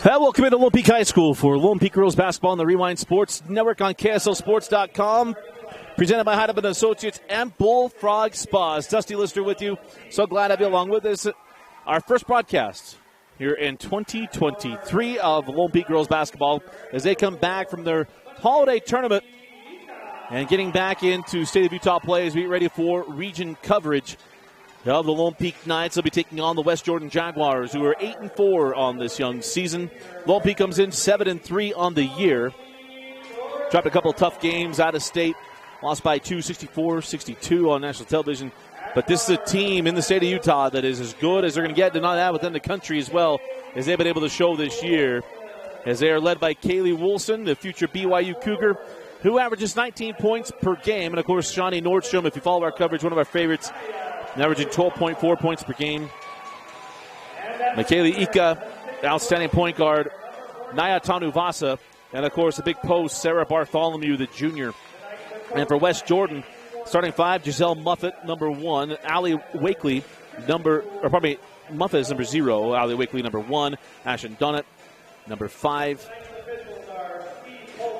Welcome into Lone Peak High School for Lone Peak Girls Basketball on the Rewind Sports Network on KSLSports.com. Presented by Heidemann Associates and Bullfrog Spas. Dusty Lister with you. So glad to have you along with us. Our first broadcast here in 2023 of Lone Peak Girls Basketball as they come back from their holiday tournament and getting back into State of Utah play as we get ready for region coverage of the Lone Peak Knights. They'll be taking on the West Jordan Jaguars, who are 8-4 on this young season. Lone Peak comes in 7-3 on the year. Dropped a couple of tough games out of state. Lost by 2, 64-62 on national television. But this is a team in the state of Utah that is as good as they're going to get, not that within the country as well, as they've been able to show this year. As they are led by Kaylee Wilson, the future BYU Cougar, who averages 19 points per game. And, of course, Shawnee Nordstrom, if you follow our coverage, one of our favorites, averaging 12.4 points per game. Michaela Ika, outstanding point guard. Naya Tanuvasa, and, of course, the big post, Sarah Bartholomew, the junior. And for West Jordan, starting five, Giselle Muffet, number 1. Allie Wakely, Muffet is number 0. Allie Wakely, number 1. Ashton Dunnett, number 5.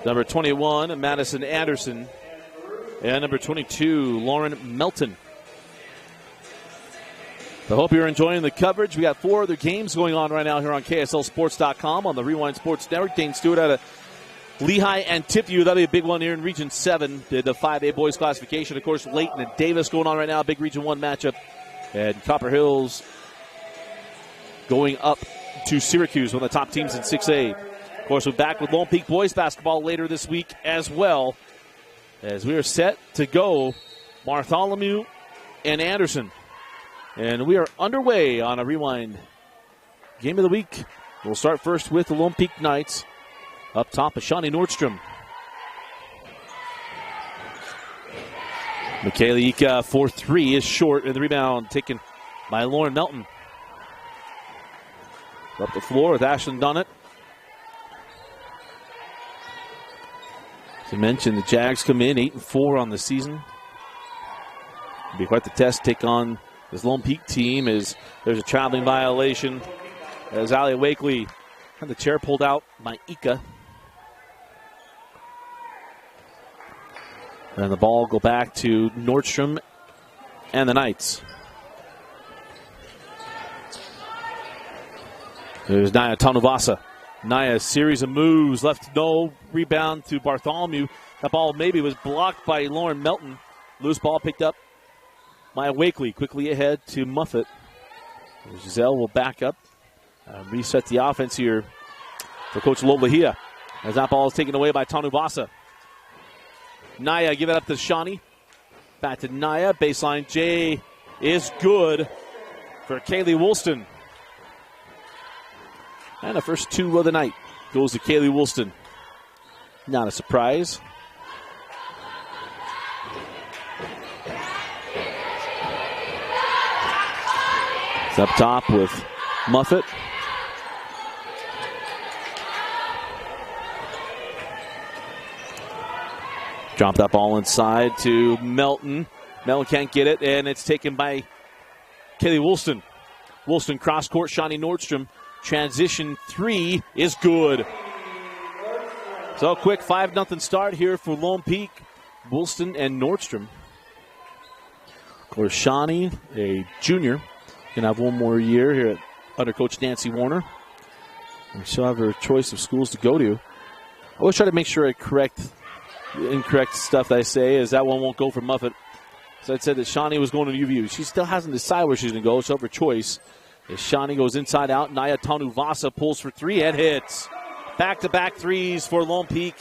Number 21, Madison Anderson. And number 22, Lauren Melton. I hope you're enjoying the coverage. We got 4 other games going on right now here on KSLSports.com on the Rewind Sports Network. Dane Stewart out of Lehigh and Tippview. That'll be a big one here in Region 7, the 5A boys classification. Of course, Layton and Davis going on right now, big Region 1 matchup. And Copper Hills going up to Syracuse, one of the top teams in 6A. Of course, we're back with Lone Peak boys basketball later this week as well, as we are set to go Bartholomew and Anderson. And we are underway on a Rewind game of the week. We'll start first with the Lone Peak Knights. Up top is Shawnee Nordstrom. Michaela Ika for 3 is short, and the rebound taken by Lauren Melton. Up the floor with Ashlyn Dunnett. As I mentioned, the Jags come in 8-4 on the season. It'll be quite the test to take on this Lone Peak team as there's a traveling violation as Allie Wakely had the chair pulled out by Ika. And the ball go back to Nordstrom and the Knights. There's Naya Tanuvasa. Naya, series of moves, left no rebound to Bartholomew. That ball maybe was blocked by Lauren Melton. Loose ball picked up by Wakely. Quickly ahead to Muffet. Giselle will back up. Reset the offense here for Coach Lolahia. As that ball is taken away by Tanuvasa. Naya give it up to Shawnee. Back to Naya. Baseline J is good for Kaylee Woolston. And the first 2 of the night goes to Kaylee Woolston. Not a surprise. It's up top with Muffet. Drop that ball inside to Melton. Melton can't get it, and it's taken by Kaylee Woolston. Woolston cross court, Shawnee Nordstrom. Transition 3 is good. So quick 5-0 start here for Lone Peak, Woolston and Nordstrom. Of course, Shawnee, a junior, going to have one more year here under Coach Nancy Warner. And she'll have her choice of schools to go to. I always try to make sure I correct the incorrect stuff that I say, as that one won't go for Muffet. So I said that Shawnee was going to UVU. She still hasn't decided where she's going to go. She'll have her choice. As Shawnee goes inside out, Naya Tanuvasa pulls for 3 and hits. Back-to-back threes for Lone Peak.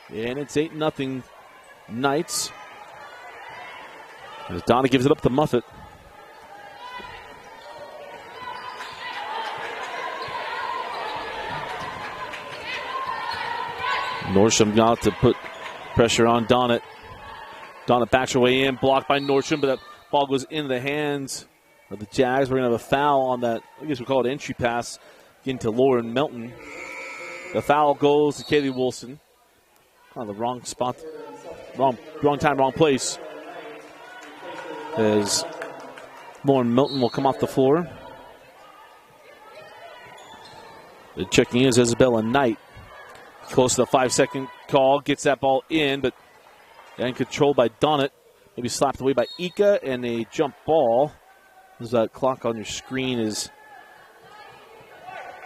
And it's 8-0 Knights. As Donna gives it up to Muffet. Nordstrom got to put pressure on Donnett. Donnett backs her way in, blocked by Nordstrom, but that ball goes into the hands of the Jags. We're going to have a foul on that, I guess we'll call it entry pass, into Lauren Melton. The foul goes to Kaylee Wilson. On the wrong spot, wrong time, wrong place. As Lauren Melton will come off the floor. Checking in is Isabella Knight. Close to the 5-second call. Gets that ball in, but then controlled by Donut. Maybe slapped away by Ika, and a jump ball. That clock on your screen is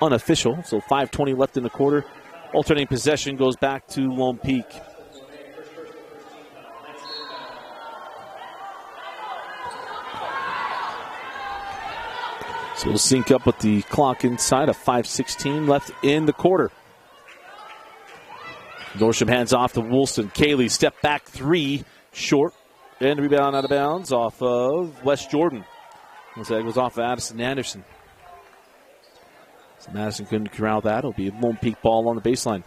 unofficial. So 5:20 left in the quarter. Alternating possession goes back to Lone Peak. So we'll sync up with the clock inside of 5:16 left in the quarter. Norsham hands off to Woolston. Kaylee step back three, short. And rebound out of bounds off of West Jordan. That goes off of Addison Anderson. So Madison couldn't corral that. It'll be a Lone Peak ball on the baseline.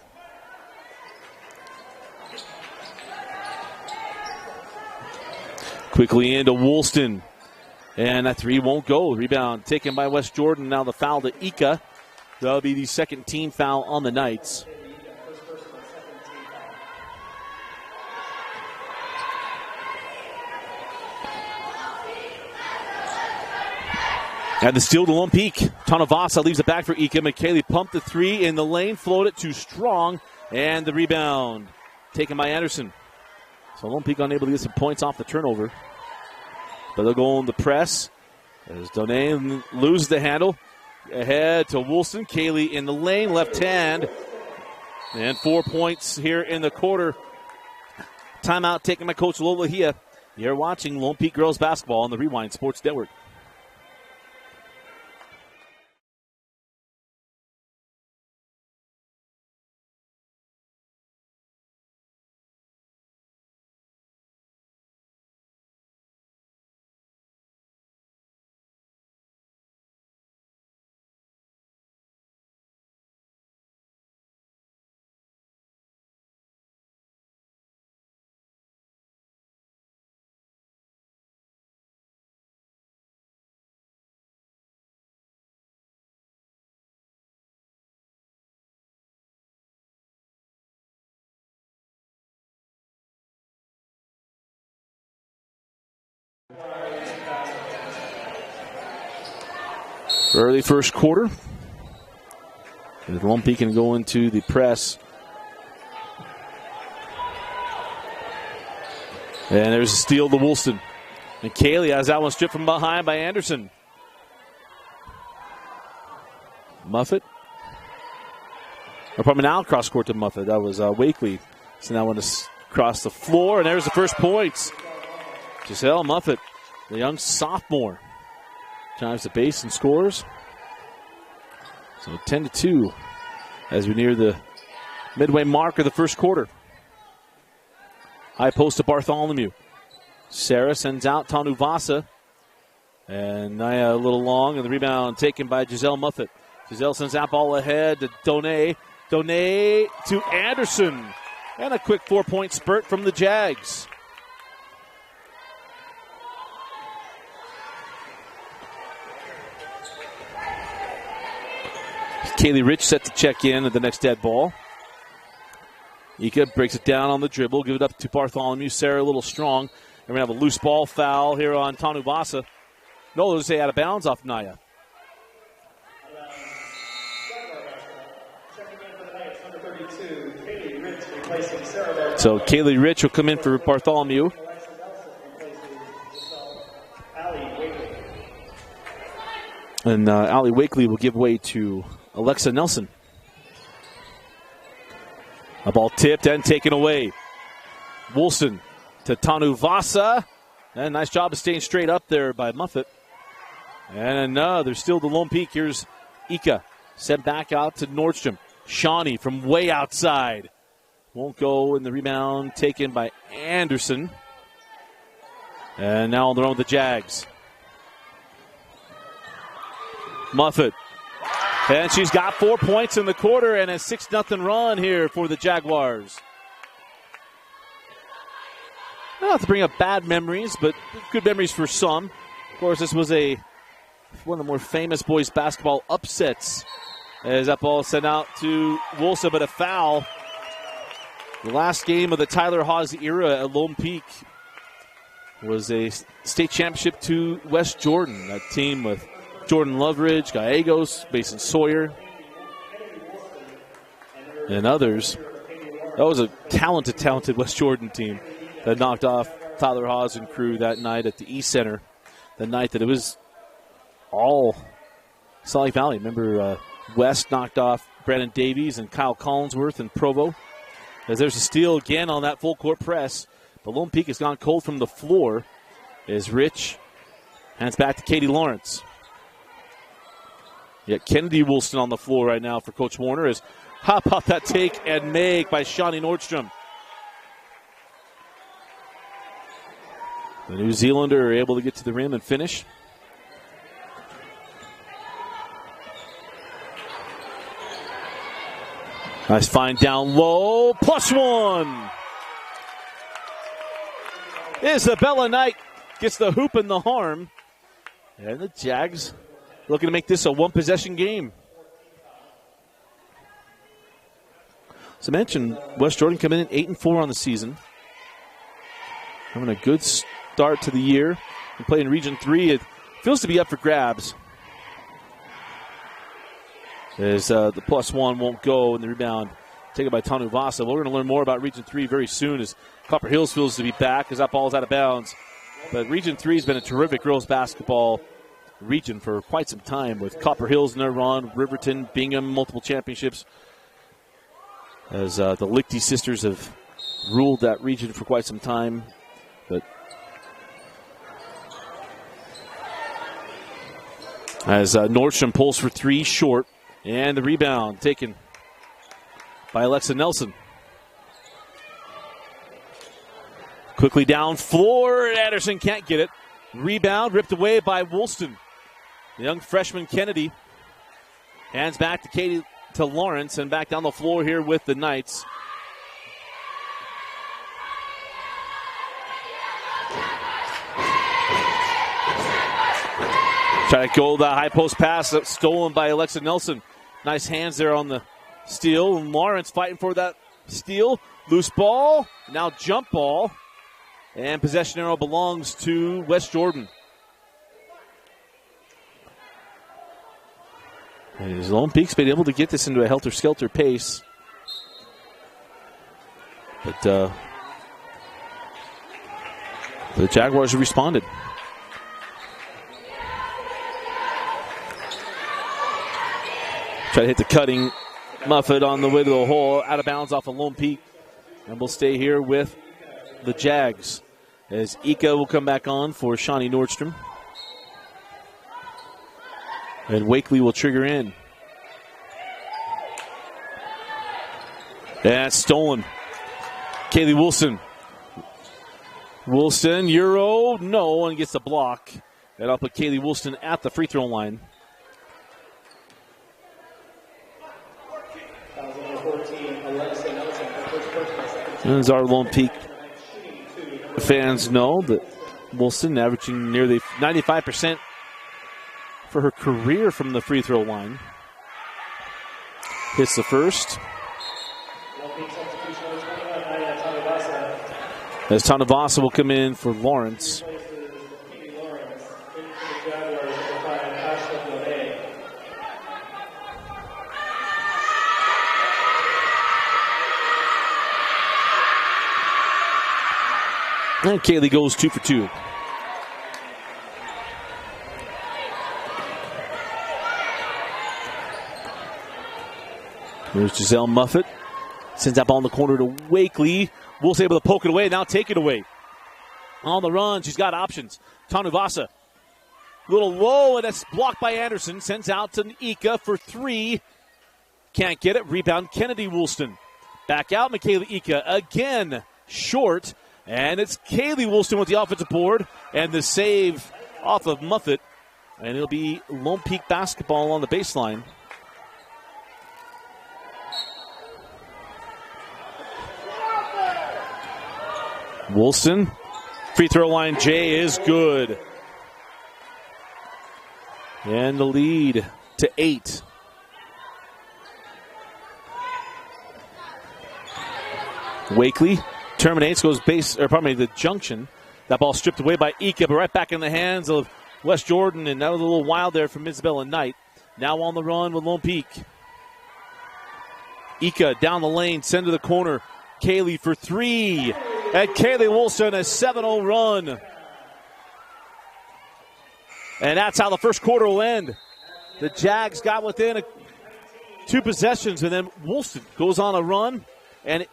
Quickly into Woolston. And that three won't go. Rebound taken by West Jordan. Now the foul to Ika. That'll be the second team foul on the Knights. And the steal to Lone Peak. Tonavasa leaves it back for Ika. McKaylee pumped the three in the lane, floated too strong, and the rebound taken by Anderson. So Lone Peak unable to get some points off the turnover. But they'll go on the press. As Donay loses the handle. Ahead to Woolston. Kaylee in the lane, left hand. And 4 points here in the quarter. Timeout taken by Coach Lola Hia. You're watching Lone Peak Girls Basketball on the Rewind Sports Network. Early first quarter. And Lone Peak can go into the press. And there's a steal to Woolston. And Kaylee has that one stripped from behind by Anderson. Muffet. Or probably now cross court to Muffet. That was Wakely. So now one across the floor. And there's the first points. Giselle Muffet, the young sophomore. Drives the base and scores. So 10-2 as we near the midway mark of the first quarter. High post to Bartholomew. Sarah sends out Tanuvasa. And Naya a little long, and the rebound taken by Giselle Muffet. Giselle sends that ball ahead to Donay. Donay to Anderson. And a quick 4-point spurt from the Jags. Kaylee Rich set to check in at the next dead ball. Ika breaks it down on the dribble, give it up to Bartholomew. Sarah a little strong. And we're going to have a loose ball foul here on Tanuvasa. No, they'll say out of bounds off Naya. So Kaylee Rich will come in for Bartholomew. And Allie Wakely will give way to Alexa Nelson. A ball tipped and taken away. Woolston to Tanuvasa. And nice job of staying straight up there by Muffet. And there's still the Lone Peak. Here's Ika. Sent back out to Nordstrom. Shawnee from way outside. Won't go in the rebound taken by Anderson. And now on their own, the Jags. Muffet. And she's got 4 points in the quarter and a 6-0 run here for the Jaguars. Not to bring up bad memories, but good memories for some. Of course, this was one of the more famous boys basketball upsets. As that ball sent out to Wolsa, but a foul. The last game of the Tyler Hawes era at Lone Peak was a state championship to West Jordan. That team with Jordan Loveridge, Gallegos, Mason Sawyer. and others. That was a talented West Jordan team that knocked off Tyler Haas and crew that night at the East Center, the night that it was all Salt Lake Valley. Remember, West knocked off Brandon Davies and Kyle Collinsworth and Provo. As there's a steal again on that full court press. But Lone Peak has gone cold from the floor as Rich hands back to Katie Lawrence. Yet Kennedy Woolston on the floor right now for Coach Warner as how about that take and make by Shawnee Nordstrom. The New Zealander are able to get to the rim and finish. Nice find down low. +1. Isabella Knight gets the hoop and the harm. And the Jags looking to make this a one-possession game. As I mentioned, West Jordan coming in 8-4 on the season. Having a good start to the year. And playing Region 3, it feels to be up for grabs. As the +1 won't go, and the rebound taken by Tanu Vasa. We're going to learn more about Region 3 very soon as Copper Hills feels to be back as that ball's out of bounds. But Region 3 has been a terrific girls basketball region for quite some time with Copper Hills in their run, Riverton, Bingham, multiple championships. As the Lichty sisters have ruled that region for quite some time. But as Nordstrom pulls for three short, and the rebound taken by Alexa Nelson. Quickly down floor, Anderson can't get it. Rebound ripped away by Woolston. The young freshman Kennedy hands back to Katie, to Lawrence, and back down the floor here with the Knights. Try to go the high post pass stolen by Alexa Nelson. Nice hands there on the steal. And Lawrence fighting for that steal. Loose ball. Now jump ball. And possession arrow belongs to West Jordan. And Lone Peak's been able to get this into a helter-skelter pace. But the Jaguars have responded. Try to hit the cutting Muffet on the way to the hole. Out of bounds off of Lone Peak. And we'll stay here with the Jags. As Ika will come back on for Shawnee Nordstrom. And Wakely will trigger in. That's stolen. Kaylee Wilson. Wilson, Euro, no, and gets a block. That'll put Kaylee Wilson at the free throw line. As our Lone Peak fans know, that Wilson averaging nearly 95% for her career from the free throw line. Hits the first. As Tanavasa will come in for Lawrence. And Kaylee goes 2 for 2. There's Giselle Muffet. Sends that ball in the corner to Wakely. Wolf's able to poke it away, now take it away. On the run, she's got options. Tanuvasa. Little low, and that's blocked by Anderson. Sends out to Ika for three. Can't get it. Rebound, Kennedy Woolston. Back out, Michaela Ika. Again, short. And it's Kaylee Woolston with the offensive board. And the save off of Muffet. And it'll be Lone Peak basketball on the baseline. Woolston. Free throw line, J is good. And the lead to 8. Wakely terminates, goes the junction. That ball stripped away by Ika, but right back in the hands of West Jordan, and that was a little wild there from Isabella Knight. Now on the run with Lone Peak. Ika down the lane, send to the corner. Kaylee for three. And Kaylee Wilson, a 7-0 run. And that's how the first quarter will end. The Jags got within two possessions, and then Woolston goes on a run and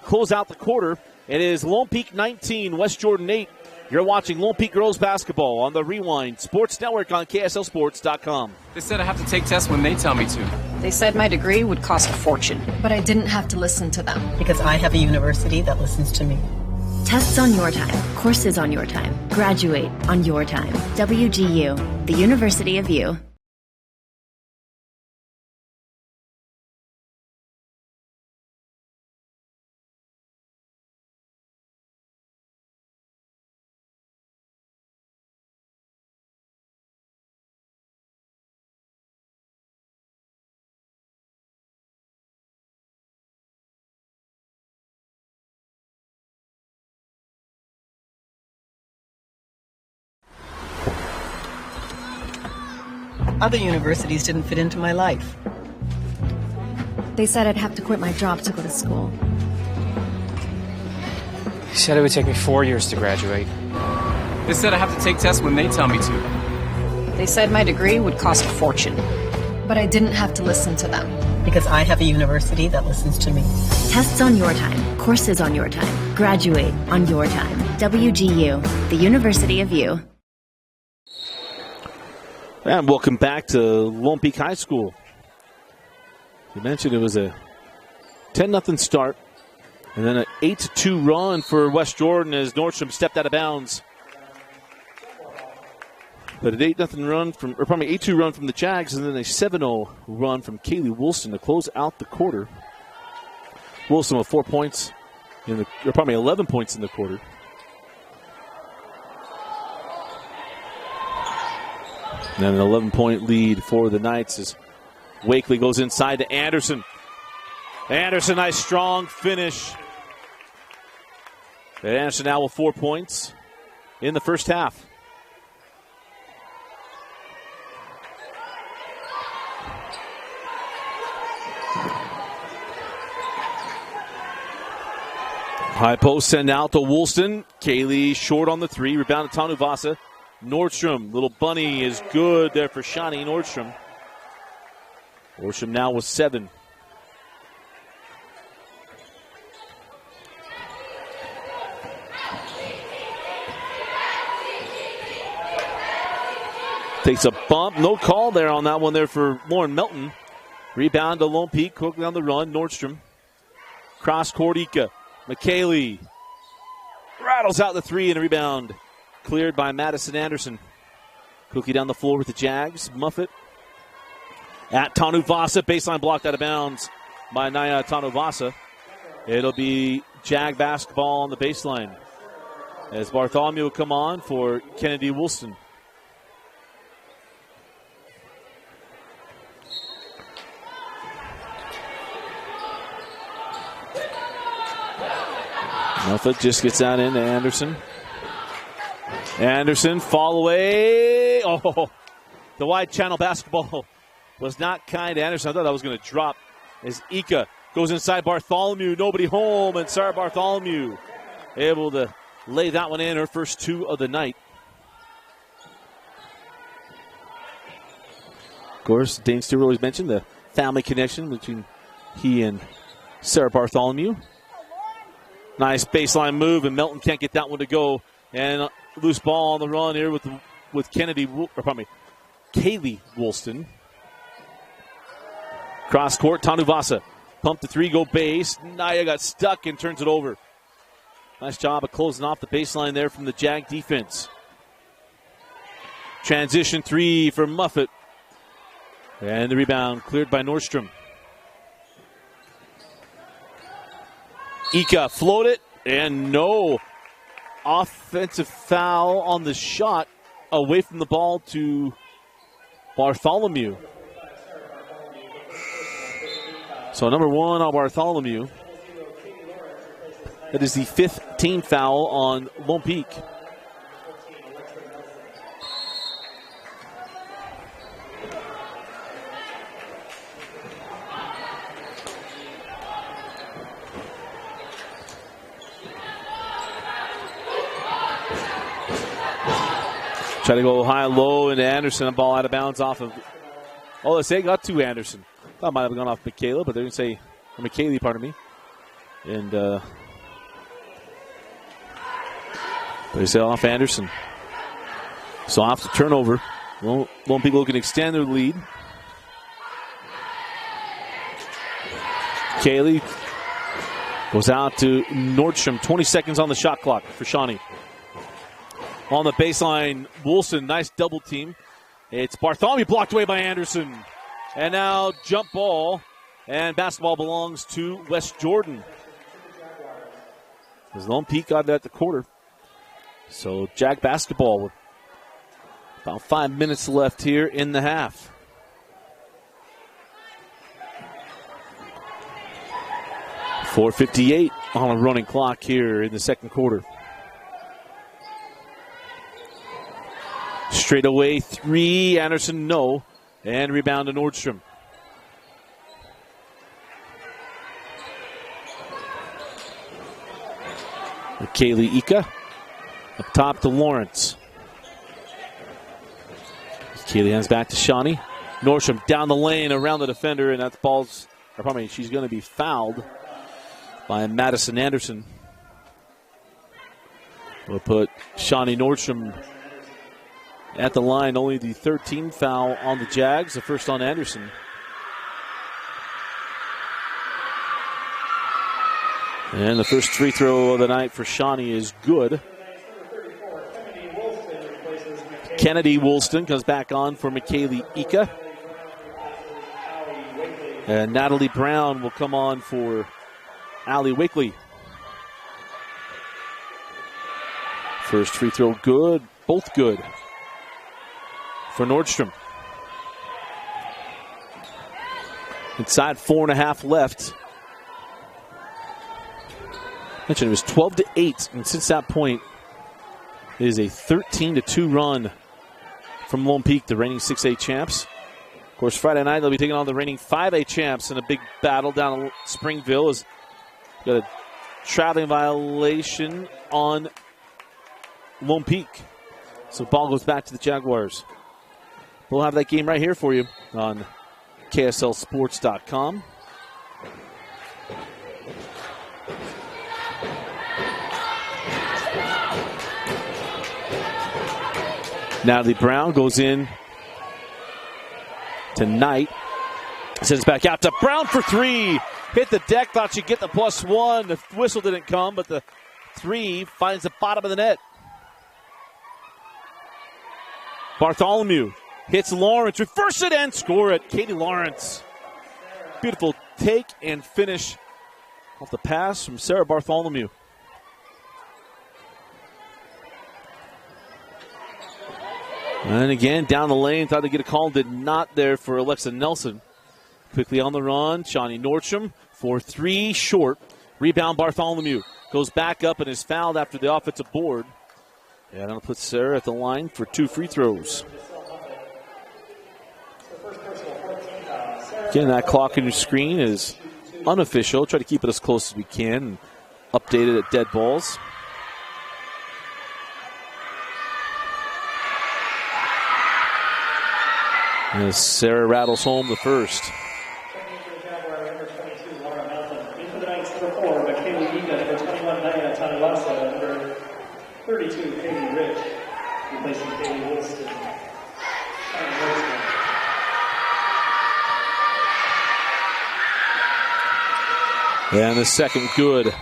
close out the quarter. It is Lone Peak 19, West Jordan 8. You're watching Lone Peak Girls Basketball on the Rewind Sports Network on KSLSports.com. They said I have to take tests when they tell me to. They said my degree would cost a fortune, but I didn't have to listen to them. Because I have a university that listens to me. Tests on your time, courses on your time, graduate on your time. WGU, the University of You. Other universities didn't fit into my life. They said I'd have to quit my job to go to school. They said it would take me 4 years to graduate. They said I have to take tests when they tell me to. They said my degree would cost a fortune, but I didn't have to listen to them. Because I have a university that listens to me. Tests on your time, courses on your time, graduate on your time. WGU, the University of You. And welcome back to Lone Peak High School. You mentioned it was a 10-0 start, and then an 8-2 run for West Jordan as Nordstrom stepped out of bounds. But an 8-0 run from, or probably 8-2 run from the Jags, and then a 7-0 run from Kaylee Wilson to close out the quarter. Wilson with 4 points, or probably 11 points in the quarter. And an 11-point lead for the Knights as Wakely goes inside to Anderson. Anderson, nice strong finish. And Anderson now with 4 points in the first half. High post send out to Woolston. Kaylee short on the three. Rebound to Tanuvasa. Nordstrom, little bunny is good there for Shawnee Nordstrom. Nordstrom now with 7. Takes a bump, no call there on that one there for Lauren Melton. Rebound to Lone Peak, quickly on the run, Nordstrom. Cross court, Ika. McKaylee rattles out the three and a rebound. Cleared by Madison Anderson. Cookie down the floor with the Jags. Muffet at Tanuvasa. Baseline blocked out of bounds by Naya Tanuvasa. It'll be Jag basketball on the baseline as Bartholomew will come on for Kennedy Woolston. Muffet just gets that into Anderson. Anderson, fall away. Oh, the wide channel basketball was not kind to Anderson. I thought that was going to drop as Ika goes inside Bartholomew. Nobody home, and Sarah Bartholomew able to lay that one in, her first two of the night. Of course, Dane Stewart always mentioned the family connection between he and Sarah Bartholomew. Nice baseline move, and Melton can't get that one to go. And loose ball on the run here with Kaylee Woolston. Cross court, Tanuvasa. Pump the three, go base. Naya got stuck and turns it over. Nice job of closing off the baseline there from the Jag defense. Transition three for Muffet. And the rebound cleared by Nordstrom. Ika floated, and no offensive foul on the shot away from the ball to Bartholomew. So number one on Bartholomew. That is the 5th team foul on Lone Peak. Try to go high, low into Anderson. A ball out of bounds off of. Oh, they say got to Anderson. That might have gone off Michaela, but they're going to say, or McKaylee, pardon me. And they say off Anderson. So off the turnover. Lone Peak looking to extend their lead. Kaylee goes out to Nordstrom. 20 seconds on the shot clock for Shawnee. On the baseline, Woolston, nice double team. It's Bartholomew blocked away by Anderson. And now jump ball. And basketball belongs to West Jordan. As Lone Peak got it at the quarter. So Jag basketball with about 5 minutes left here in the half. .458 on a running clock here in the second quarter. Straight away three, Anderson no. And rebound to Nordstrom. Kaylee Ika up top to Lawrence. Kaylee hands back to Shawnee. Nordstrom down the lane around the defender, and that ball's, or probably she's going to be fouled by Madison Anderson. We'll put Shawnee Nordstrom at the line. Only the 13th foul on the Jags, the first on Anderson. And the first free throw of the night for Shawnee is good. Kennedy Woolston comes back on for McKaylee Ika. And Natalie Brown will come on for Allie Wakely. First free throw good, both good for Nordstrom. Inside 4.5 left. Mentioned it was 12-8, and since that point, it is a 13-2 run from Lone Peak, the reigning 6A champs. Of course, Friday night they'll be taking on the reigning 5A champs in a big battle down in Springville. Has got a traveling violation on Lone Peak, so the ball goes back to the Jaguars. We'll have that game right here for you on KSLSports.com. Natalie Brown goes in tonight. Sends back out to Brown for three. Hit the deck, thought she'd get the +1. The whistle didn't come, but the three finds the bottom of the net. Bartholomew hits Lawrence, reverse it and score it. Katie Lawrence. Beautiful take and finish off the pass from Sarah Bartholomew. And again, down the lane, thought to get a call, did not there for Alexa Nelson. Quickly on the run, Shawnee Nordstrom for three, short. Rebound Bartholomew. Goes back up and is fouled after the offensive board. And that'll put Sarah at the line for 2 free throws. Again, that clock on your screen is unofficial. Try to keep it as close as we can and update it at dead balls. As Sarah rattles home the first. And the second good.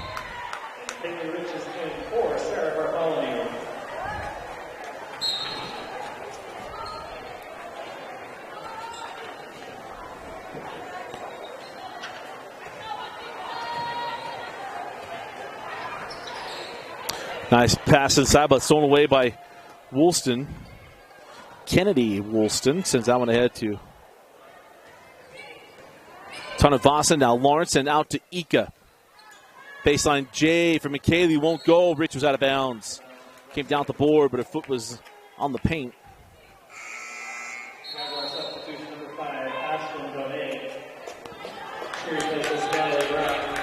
Nice pass inside, but thrown away by Woolston. Kennedy Woolston sends that one ahead to Tanavasa. Now Lawrence and out to Ika. Baseline J for McKaylee won't go. Rich was out of bounds. Came down the board, but her foot was on the paint. Jaguar substitution number 5, Ashlyn Bonet. She replaces Natalie Brown.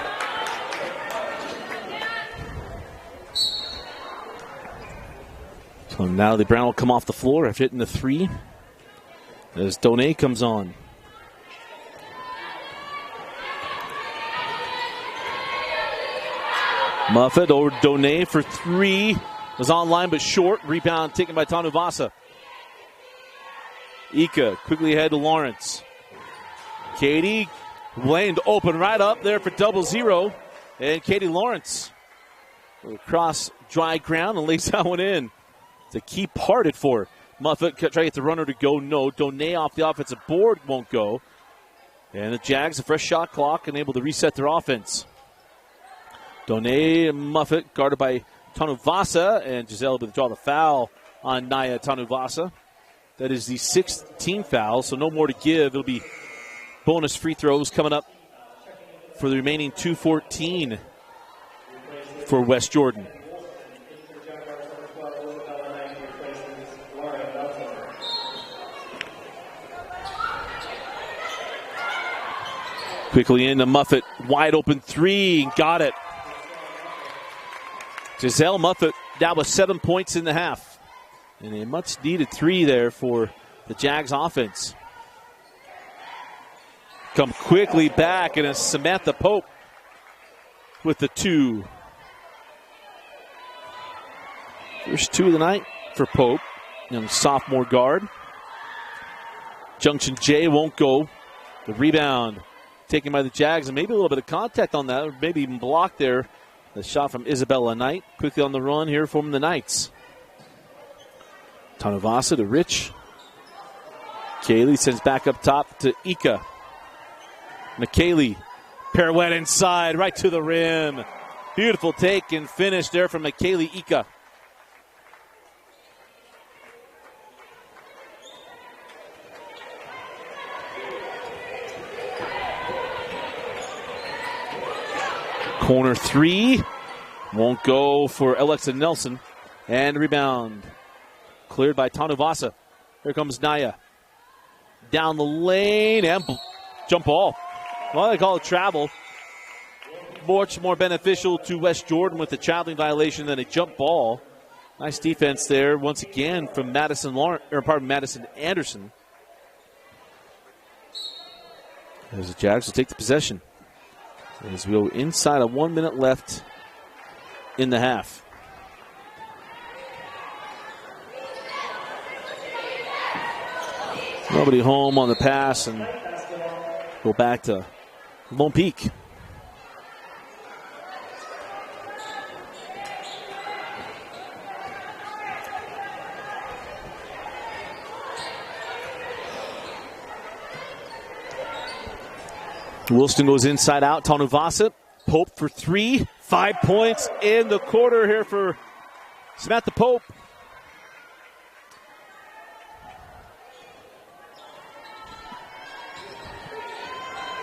So Natalie Brown will come off the floor after hitting the three as Donay comes on. Muffet over Donay for three. Was online but short. Rebound taken by Tanuvasa. Ika quickly ahead to Lawrence. Katie laned open right up there for 0-0. And Katie Lawrence across dry ground and lays that one in. It's a key part it for Muffet. Try to get the runner to go. No. Donay off the offensive board won't go. And the Jags, a fresh shot clock, and able to reset their offense. Donay and Muffet guarded by Tanuvasa, and Giselle will draw the foul on Naya Tanuvasa. That is the sixth team foul, so no more to give. It'll be bonus free throws coming up for the remaining 2:14 for West Jordan. Quickly into Muffet, wide open three, got it. Giselle Muffet now with 7 points in the half. And a much needed three there for the Jags offense. Come quickly back, and it's Samantha Pope with the two. First two of the night for Pope, young sophomore guard. Junction J won't go. The rebound taken by the Jags, and maybe a little bit of contact on that, or maybe even blocked there. The shot from Isabella Knight. Quickly on the run here from the Knights. Tanuvasa to Rich. Kaylee sends back up top to Ika. McKaylee, pirouette inside, right to the rim. Beautiful take and finish there from McKaylee Ika. Corner three. Won't go for Alexa Nelson. And rebound. Cleared by Tanuvasa. Here comes Naya. Down the lane and jump ball. Well, they call it travel. Much more beneficial to West Jordan with the traveling violation than a jump ball. Nice defense there once again from Madison Anderson. As the Jags will take the possession. As we go inside of 1 minute left in the half. Nobody home on the pass, and go back to Lone Peak. Wilson goes inside out. Tanuvasa. Pope for three. 5 points in the quarter here for Samantha Pope.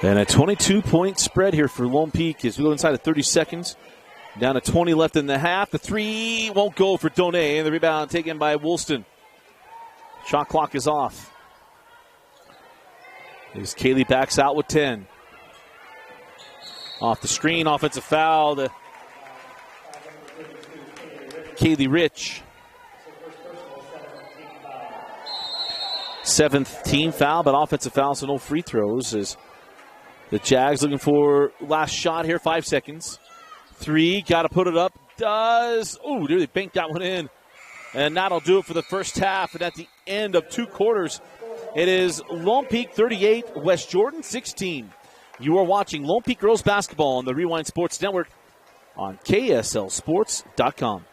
And a 22-point spread here for Lone Peak as we go inside of 30 seconds. Down to 20 left in the half. The three won't go for Donay. And the rebound taken by Woolston. Shot clock is off. As Kaylee backs out with 10. Off the screen, offensive foul to Kaylee Rich. Seventh team foul, but offensive foul, so no free throws. As the Jags looking for last shot here, 5 seconds. Three, got to put it up. Does. Oh, they banked that one in. And that'll do it for the first half. And at the end of 2 quarters, it is Lone Peak 38, West Jordan 16. You are watching Lone Peak Girls Basketball on the Rewind Sports Network on KSLSports.com.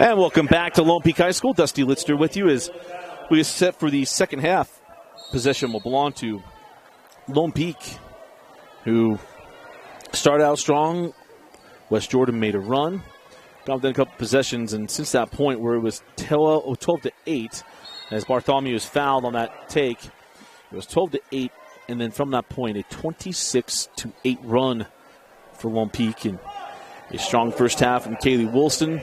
And welcome back to Lone Peak High School. Dusty Lister with you as we are set for the second half. Possession will belong to Lone Peak, who started out strong. West Jordan made a run, got within a couple possessions, and since that point where it was 12-8, as Bartholomew was fouled on that take, it was 12-8, and then from that point, a 26-8 run for Lone Peak, and a strong first half from Kaylee Wilson.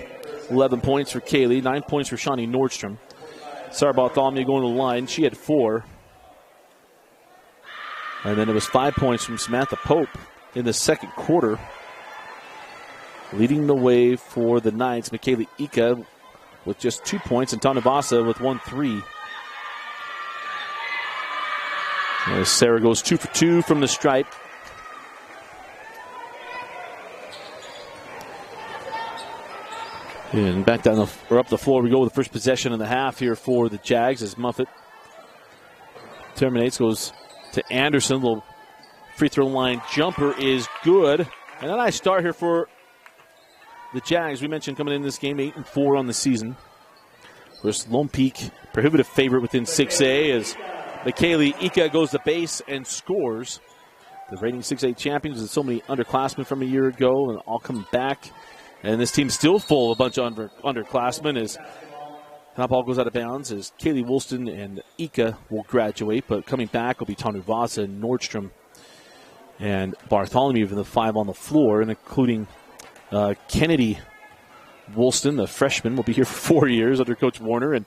11 points for Kaylee, 9 points for Shawnee Nordstrom. Sarah Bartholomew going to the line. She had 4. And then it was 5 points from Samantha Pope in the second quarter. Leading the way for the Knights, Michaela Ika with just 2 points, and Tanuvasa with 1-3. As Sarah goes 2 for 2 from the stripe. And back down up the floor we go with the first possession in the half here for the Jags as Muffet terminates, goes to Anderson. Little free throw line jumper is good. And a nice start here for the Jags. We mentioned coming in this game 8-4 on the season. Versus Lone Peak, prohibitive favorite within 6A as Michaela Ika goes to base and scores. The reigning 6A champions with so many underclassmen from a year ago and all coming back. And this team's still full of a bunch of underclassmen as that ball goes out of bounds as Kaylee Woolston and Ika will graduate, but coming back will be Tanuvasa and Nordstrom and Bartholomew for the 5 on the floor, and including Kennedy Woolston, the freshman, will be here for 4 years under Coach Warner, and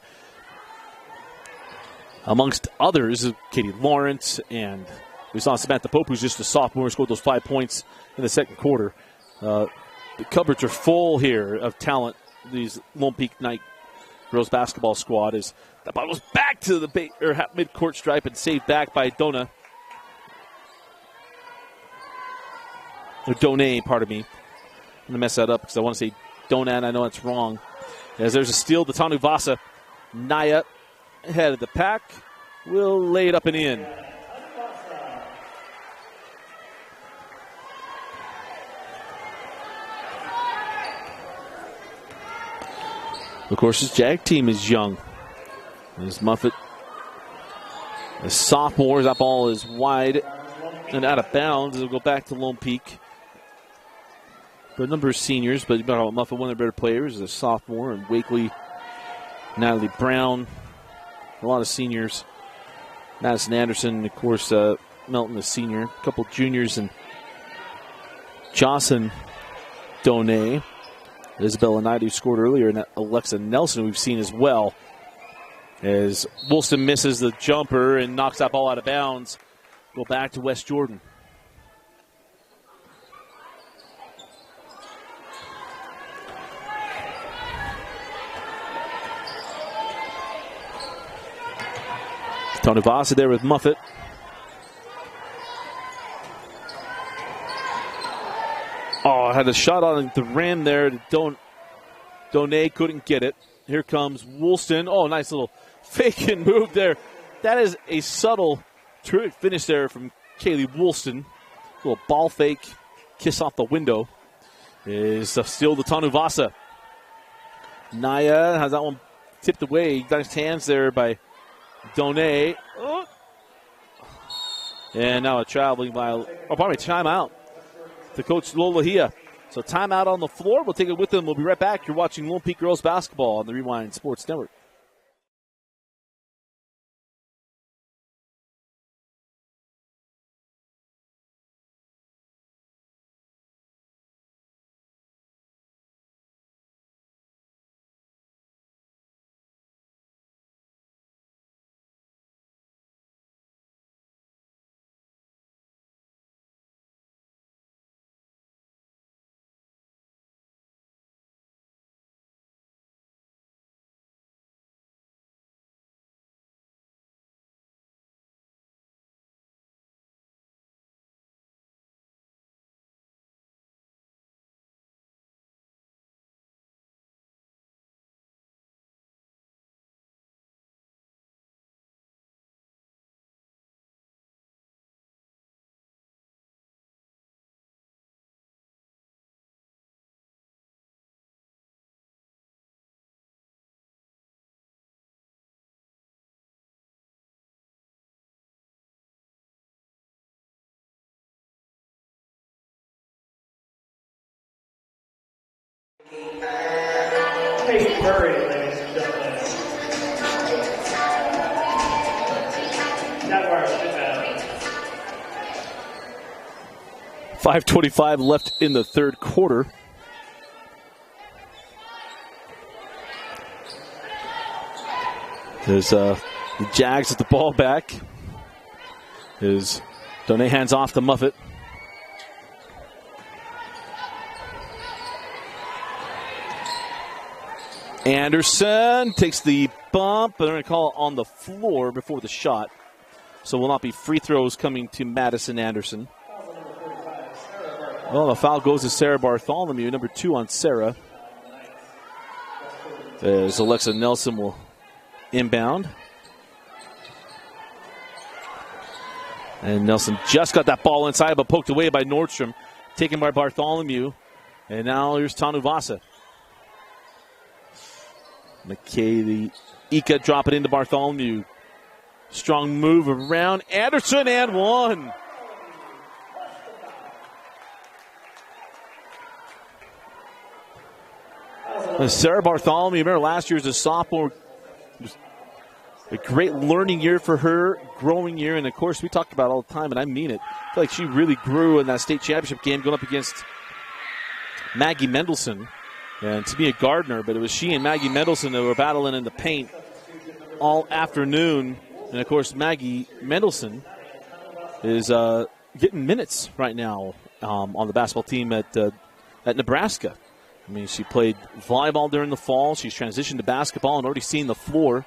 amongst others, Katie Lawrence, and we saw Samantha Pope, who's just a sophomore, scored those 5 points in the second quarter. The cupboards are full here of talent. These Lone Peak Knight girls basketball squad is the ball goes back to the mid-court stripe and saved back by Dona. Or Donay, pardon me. I'm going to mess that up because I want to say Dona, and I know it's wrong. As there's a steal to Tanuvasa. Naya, head of the pack, will lay it up and in. Of course, this Jag team is young. As Muffet, the sophomores, that ball is wide and out of bounds. It'll go back to Lone Peak. For a number of seniors, but Muffet, one of their better players, is a sophomore, and Wakely, Natalie Brown, a lot of seniors. Madison Anderson, of course, Melton, the senior. A couple juniors, and Jocelyn Donay. Isabella Knight, who scored earlier, and Alexa Nelson, we've seen as well. As Woolston misses the jumper and knocks that ball out of bounds. Go back to West Jordan. Tanuvasa there with Muffet. Oh, had a shot on the rim there. Donay couldn't get it. Here comes Woolston. Oh, nice little fake and move there. That is a subtle, terrific finish there from Kaylee Woolston. Little ball fake, kiss off the window. Is still the Tanuvasa. Naya has that one tipped away. Nice hands there by Donay. Oh. And now a timeout to Coach Lola Hia. So timeout on the floor. We'll take it with them. We'll be right back. You're watching Lone Peak Girls Basketball on the Rewind Sports Network. 5:25 left in the third quarter. There's the Jags at the ball back. As Donay hands off the Muffet. Anderson takes the bump, but they're going to call it on the floor before the shot. So will not be free throws coming to Madison Anderson. Well, the foul goes to Sarah Bartholomew, number 2 on Sarah. As Alexa Nelson will inbound. And Nelson just got that ball inside, but poked away by Nordstrom. Taken by Bartholomew. And now here's Tanu Vasa. McKaylee Ika drop it into Bartholomew. Strong move around Anderson and one. Sarah Bartholomew, remember last year as a sophomore, a great learning year for her, growing year, and of course we talked about it all the time, and I mean it. I feel like she really grew in that state championship game going up against Maggie Mendelson and Tamia Gardner, but it was she and Maggie Mendelson that were battling in the paint all afternoon. And of course Maggie Mendelson is getting minutes right now on the basketball team at Nebraska. I mean, she played volleyball during the fall. She's transitioned to basketball and already seen the floor.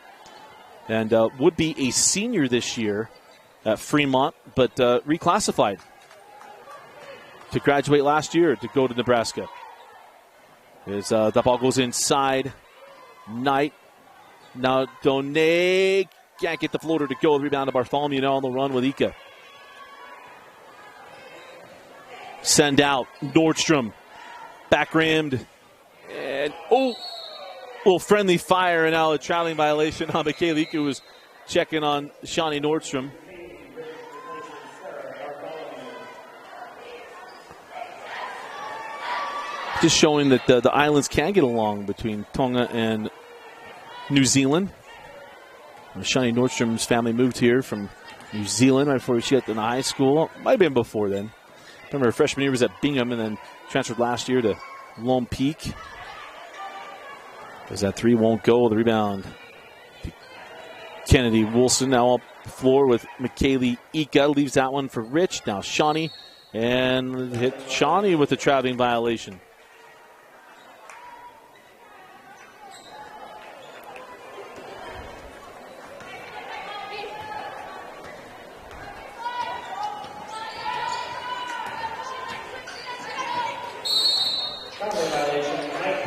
And would be a senior this year at Fremont, but reclassified to graduate last year to go to Nebraska. As that ball goes inside. Knight. Now Donay can't get the floater to go. The rebound to Bartholomew now on the run with Ika. Send out. Nordstrom. Back rimmed. And, little friendly fire, and now a traveling violation on McKaylee Ika, who was checking on Shawnee Nordstrom. Just showing that the islands can get along between Tonga and New Zealand. Shawnee Nordstrom's family moved here from New Zealand right before she got in high school. Might have been before then. Remember her freshman year was at Bingham and then transferred last year to Lone Peak. As that three won't go, the rebound. Kennedy Wilson now up the floor with McKaylee Ika. Leaves that one for Rich. Now Shawnee. And hit Shawnee with the traveling violation.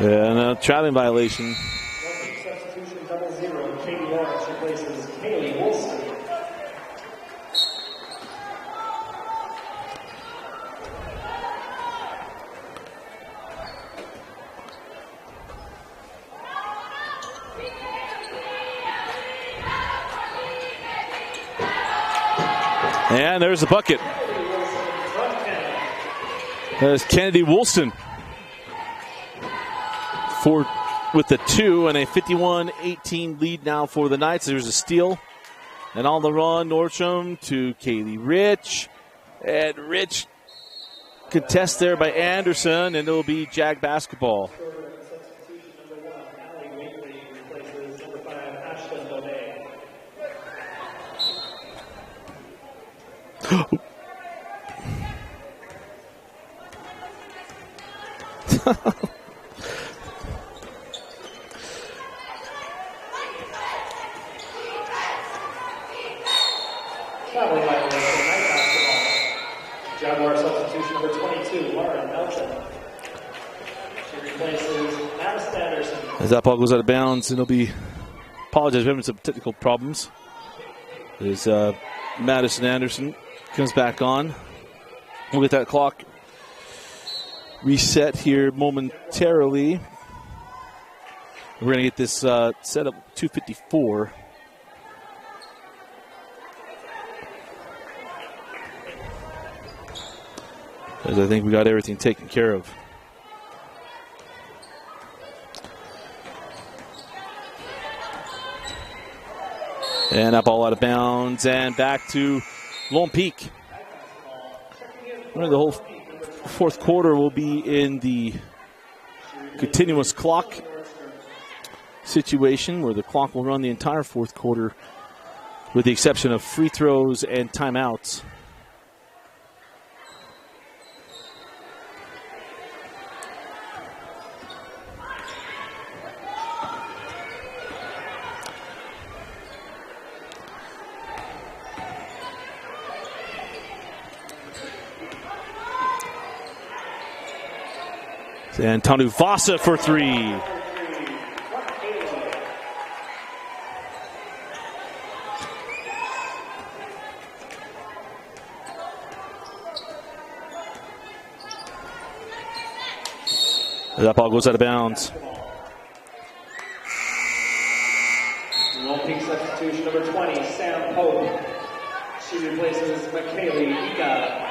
And a traveling violation. Substitution 0-0. Katie Lawrence replaces Haley Wilson. And there's the bucket. There's Kennedy Wilson. With the 2 and a 51-18 lead now for the Knights. There's a steal. And on the run, Nordstrom to Kaylee Rich. And Rich contest there by Anderson, and it'll be Jag basketball. Traveling violation, night basketball. Jaguar substitution number 22, Lauren Melton. She replaces Madison Anderson. As that ball goes out of bounds, and it'll be, apologize, we're having some technical problems. As Madison Anderson comes back on. We'll get that clock reset here momentarily. We're going to get this set up 2:54. As I think we got everything taken care of. And that ball out of bounds and back to Lone Peak. The whole fourth quarter will be in the continuous clock situation where the clock will run the entire fourth quarter with the exception of free throws and timeouts. And Tanuvasa for three. That ball goes out of bounds. Lone Peak substitution number 20, Sam Pope. She replaces McKaylee Ika.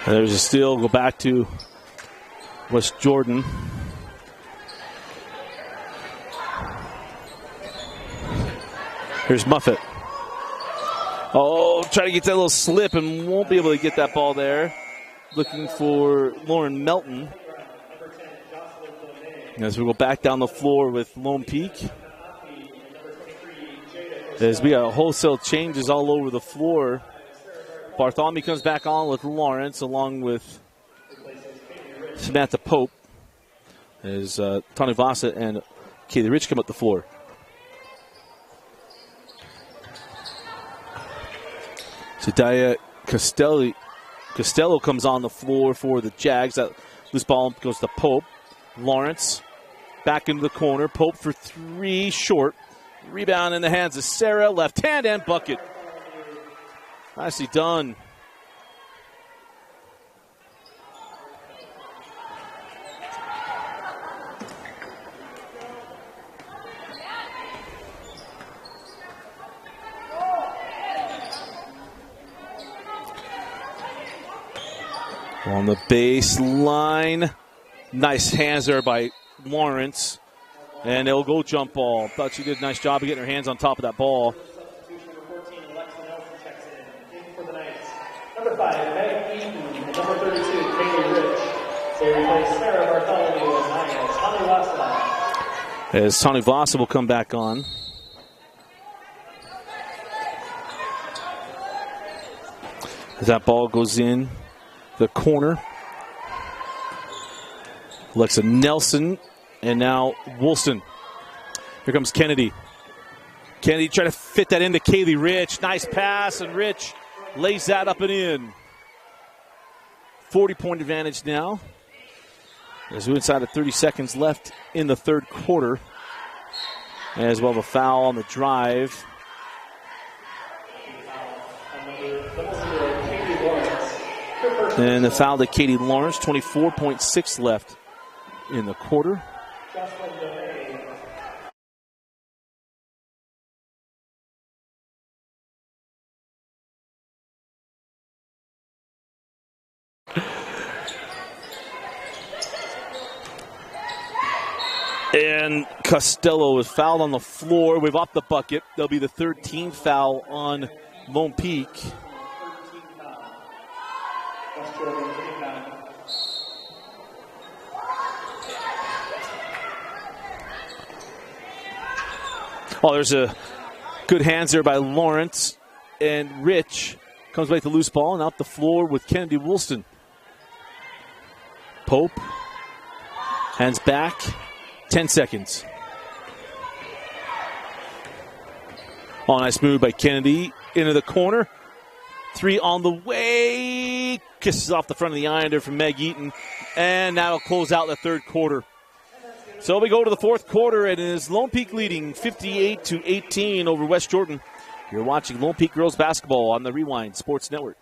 And there's a steal. Go back to West Jordan. Here's Muffet. Oh, try to get that little slip and won't be able to get that ball there. Looking for Lauren Melton. As we go back down the floor with Lone Peak. As we got wholesale changes all over the floor. Bartholomew comes back on with Lawrence along with Samantha Pope as Tanuvasa and Kaylee Rich come up the floor. Jediah Costello comes on the floor for the Jags. That loose ball goes to Pope. Lawrence back into the corner. Pope for three, short. Rebound in the hands of Sarah. Left hand and bucket. Nicely done. On the baseline. Nice hands there by Lawrence. And it'll go jump ball. Thought she did a nice job of getting her hands on top of that ball. Number 5, Meg Eaton, and number 32, Kaylee Rich. They replace Sarah Bartholomew and Tanuvasa. As Tanuvasa will come back on. As that ball goes in the corner. Alexa Nelson and now Woolston. Here comes Kennedy. Kennedy trying to fit that into Kaylee Rich. Nice pass, and Rich lays that up and in. 40-point advantage now. As we're inside of 30 seconds left in the third quarter. As well, the foul on the drive. And the foul to Katie Lawrence. 24.6 left in the quarter. And Costello is fouled on the floor. We've upped the bucket. There'll be the 13th foul on Lone Peak. Oh, there's a good hands there by Lawrence. And Rich comes back to loose ball and out the floor with Kennedy Woolston. Pope hands back. 10 seconds. Oh, nice move by Kennedy into the corner. Three on the way. Kisses off the front of the iron there from Meg Eaton. And that'll close out the third quarter. So we go to the fourth quarter, and it is Lone Peak leading 58-18 over West Jordan. You're watching Lone Peak Girls Basketball on the Rewind Sports Network.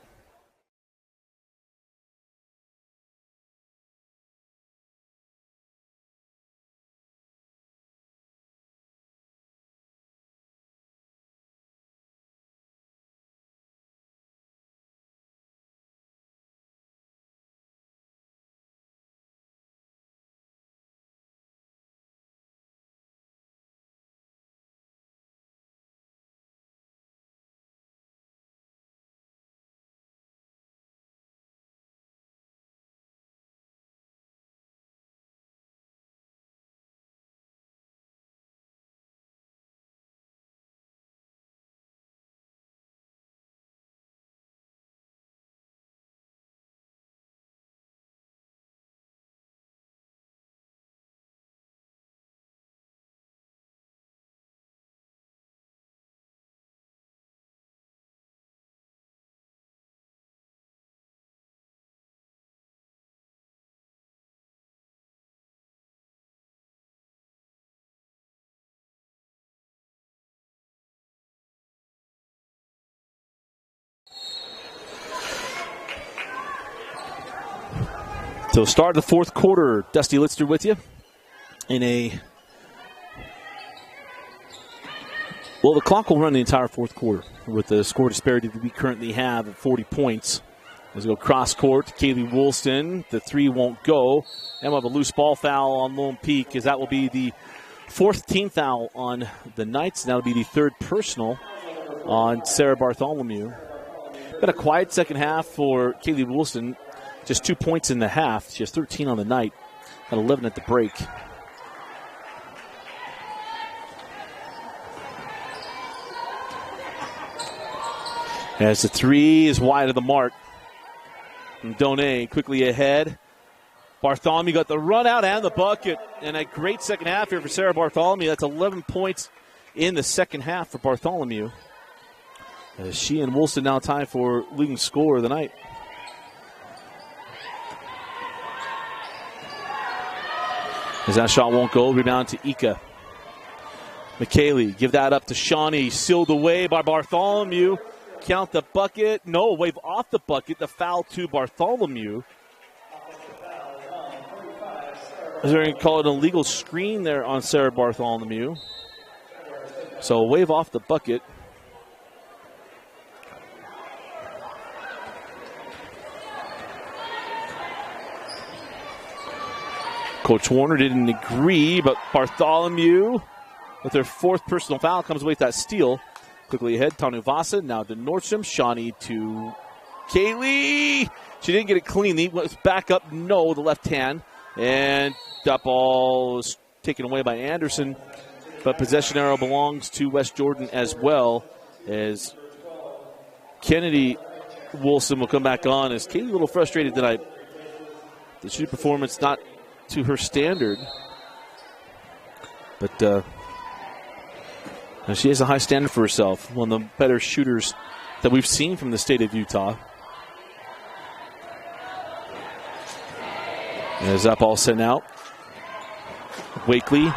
So start of the fourth quarter. Dusty Lister with you in a... Well, the clock will run the entire fourth quarter with the score disparity that we currently have at 40 points. As we go cross court, Kaylee Woolston. The three won't go. And we'll have a loose ball foul on Lone Peak, as that will be the fourth team foul on the Knights. And that'll be the third personal on Sarah Bartholomew. Been a quiet second half for Kaylee Woolston. Just 2 points in the half. She has 13 on the night, at 11 at the break. As the three is wide of the mark. And Donay quickly ahead. Bartholomew got the run out and the bucket. And a great second half here for Sarah Bartholomew. That's 11 points in the second half for Bartholomew. As she and Woolston now tie for leading scorer of the night. As that shot won't go, rebound to Ika. McKaylee, give that up to Shawnee. Sealed away by Bartholomew. Count the bucket. No, wave off the bucket. The foul to Bartholomew. Is there going to call it an illegal screen there on Sarah Bartholomew? So wave off the bucket. Coach Warner didn't agree, but Bartholomew, with their fourth personal foul, comes away with that steal. Quickly ahead, Tanu Vasa, now to Nordstrom. Shawnee to Kaylee. She didn't get it clean. He was back up, no, the left hand. And that ball was taken away by Anderson. But possession arrow belongs to West Jordan as well, as Kennedy Wilson will come back on. As Kaylee a little frustrated tonight. The shooting performance not to her standard. But she has a high standard for herself. One of the better shooters that we've seen from the state of Utah. As that ball sent out. Wakely.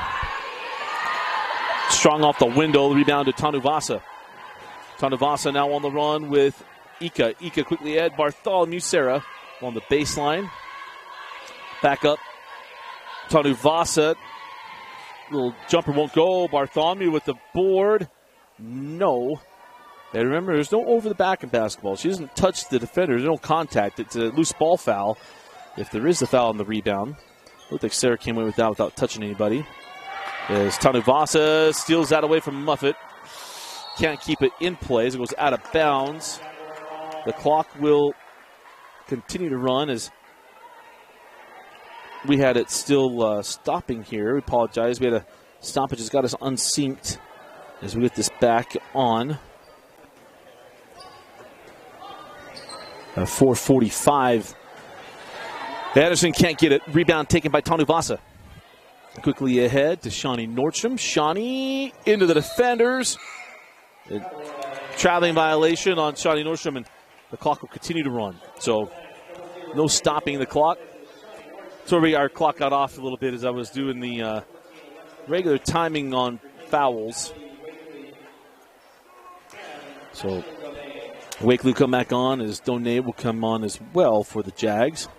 Strong off the window. Rebound to Tanu Vasa. Tanu Vasa now on the run with Ika. Ika quickly ahead. Bartholomew Sarah on the baseline. Back up. Tanu Vasa. Little jumper won't go. Bartholomew with the board. No. And remember, there's no over the back in basketball. She doesn't touch the defender. There's no contact. It's a loose ball foul. If there is a foul on the rebound. Looked like Sarah came away with that without touching anybody. As Tanu Vasa steals that away from Muffet. Can't keep it in play as it goes out of bounds. The clock will continue to run as we had it still stopping here. We apologize. We had a stoppage that's got us unsynced as we get this back on. 4:45. Anderson can't get it. Rebound taken by Tanu Vasa. Quickly ahead to Shawnee Nordstrom. Shawnee into the defenders. Traveling violation on Shawnee Nordstrom, and the clock will continue to run. So no stopping the clock. So our clock got off a little bit as I was doing the regular timing on fouls. So Wakely will come back on as Donay will come on as well for the Jags.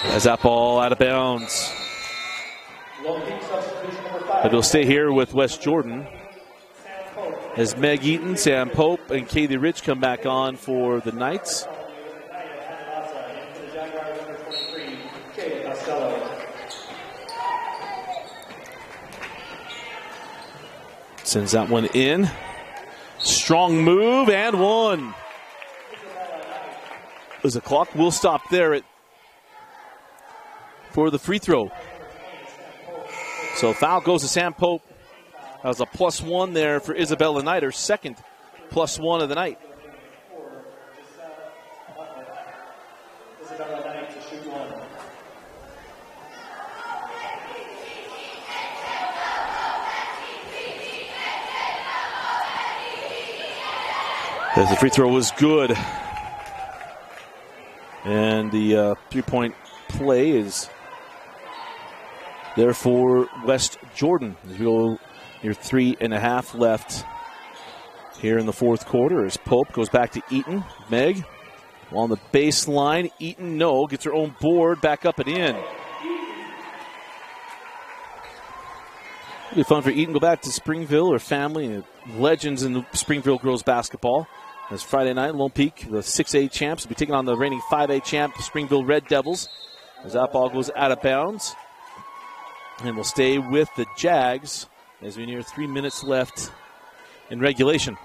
As that ball out of bounds. But it'll stay here with West Jordan. As Meg Eaton, Sam Pope, and Kaylee Rich come back on for the Knights. Sends that one in. Strong move and one. As the clock will stop there for the free throw. So foul goes to Sam Pope. That was a +1 there for Isabella Knight, her second +1 of the night. As the free throw was good. And the three-point play is there for West Jordan. As we go Your 3.5 left here in the fourth quarter as Pope goes back to Eaton. Meg on the baseline. Eaton, no, gets her own board, back up and in. It'll be fun for Eaton. Go back to Springville, her family, legends in the Springville girls basketball. As Friday night, Lone Peak, the 6A champs, will be taking on the reigning 5A champ, Springville Red Devils. As that ball goes out of bounds. And we'll stay with the Jags as we near 3 minutes left in regulation.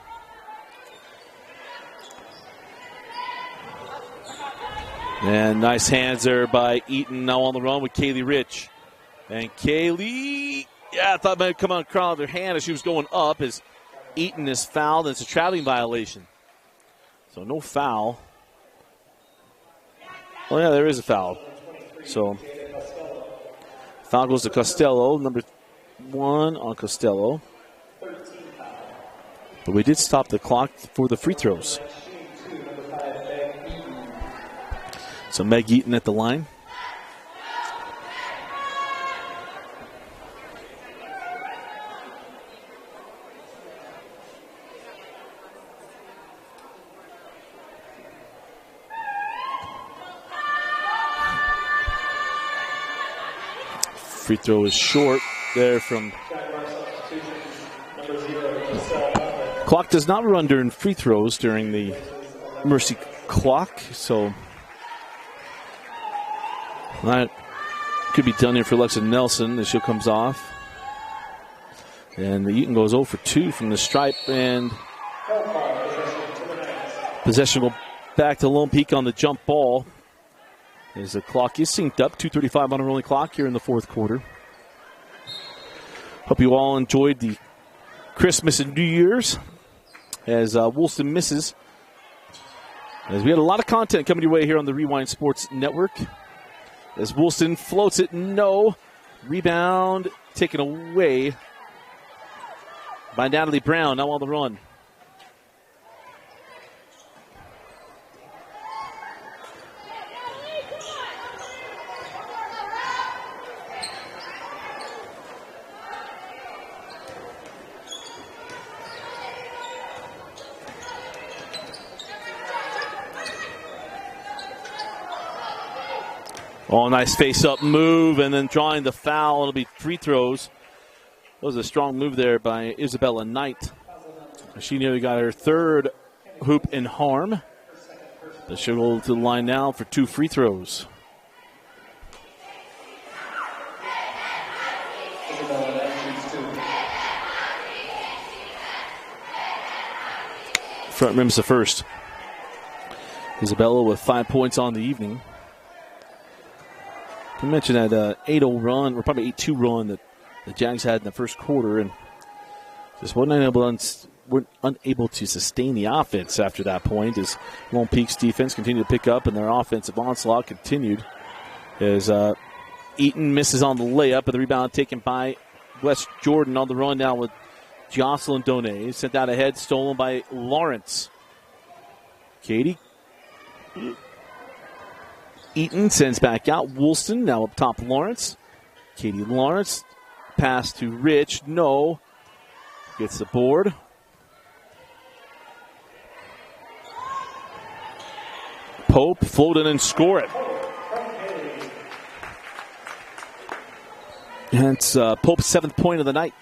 And nice hands there by Eaton, now on the run with Kaylee Rich. And Kaylee, I thought might come on across her hand as she was going up as Eaton is fouled, and it's a traveling violation. So no foul. Oh, yeah, there is a foul. So foul goes to Costello, number 1 on Costello. But we did stop the clock for the free throws. So Meg Eaton at the line. Free throw is short there from. Clock does not run during free throws during the Mercy clock, so that could be done here for Alexa Nelson as she comes off. And the Eaton goes 0 for 2 from the stripe, and possession will back to Lone Peak on the jump ball. As the clock is synced up, 2:35 on a rolling clock here in the fourth quarter. Hope you all enjoyed the Christmas and New Year's as Woolston misses. As we had a lot of content coming your way here on the Rewind Sports Network. As Woolston floats it, no. Rebound taken away by Natalie Brown, now on the run. Oh, nice face-up move, and then drawing the foul. It'll be free throws. That was a strong move there by Isabella Knight. She nearly got her third hoop in harm. But she'll go to the line now for 2 free throws. Front rim's the first. Isabella with 5 points on the evening. I mentioned that 8-0 run, or probably 8-2 run that the Jags had in the first quarter, and just weren't unable to sustain the offense after that point as Lone Peak's defense continued to pick up and their offensive onslaught continued as Eaton misses on the layup, and the rebound taken by West Jordan on the run now with Jocelyn Donay. Sent out ahead, stolen by Lawrence. Katie Eaton sends back out. Woolston now up top. Lawrence. Katie Lawrence. Pass to Rich. No. Gets the board. Pope float in and score it. That's Pope's 7th point of the night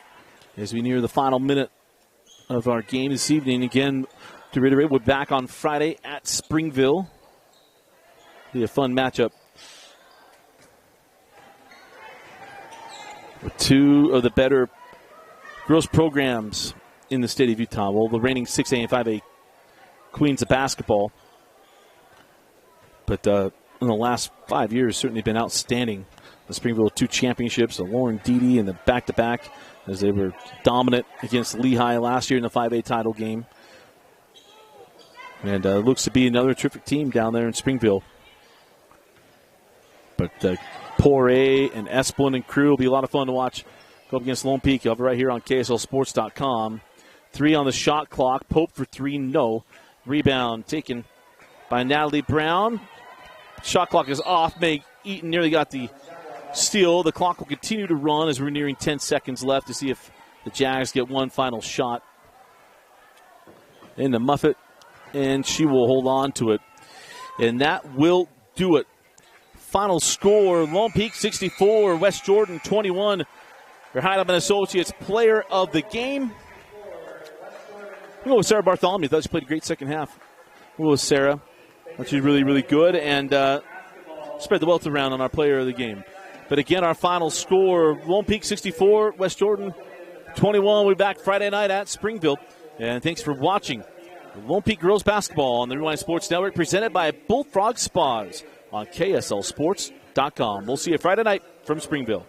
as we near the final minute of our game this evening. Again, to reiterate, we're back on Friday at Springville. Be a fun matchup. With 2 of the better girls programs in the state of Utah. Well, the reigning 6A and 5A queens of basketball. But in the last 5 years, certainly been outstanding. The Springville 2 championships, the Lauren Deedy and the back-to-back as they were dominant against Lehigh last year in the 5A title game. And looks to be another terrific team down there in Springville. But Poirier and Esplin and crew will be a lot of fun to watch go up against Lone Peak. You'll have it right here on KSLSports.com. 3 on the shot clock. Pope for 3, no. Rebound taken by Natalie Brown. Shot clock is off. Meg Eaton nearly got the steal. The clock will continue to run as we're nearing 10 seconds left to see if The Jags get one final shot in the Muffet, and she will hold on to it. And that will do it. Final score, Lone Peak 64, West Jordan 21. Your Heidemann Associates player of the game. We'll go with Sarah Bartholomew. I thought she played a great second half. We'll go with Sarah. I thought she was really, really good, and spread the wealth around on our player of the game. But again, our final score, Lone Peak 64, West Jordan 21. We'll be back Friday night at Springville. And thanks for watching Lone Peak Girls Basketball on the Rewind Sports Network, presented by Bullfrog Spas on KSLSports.com. We'll see you Friday night from Springville.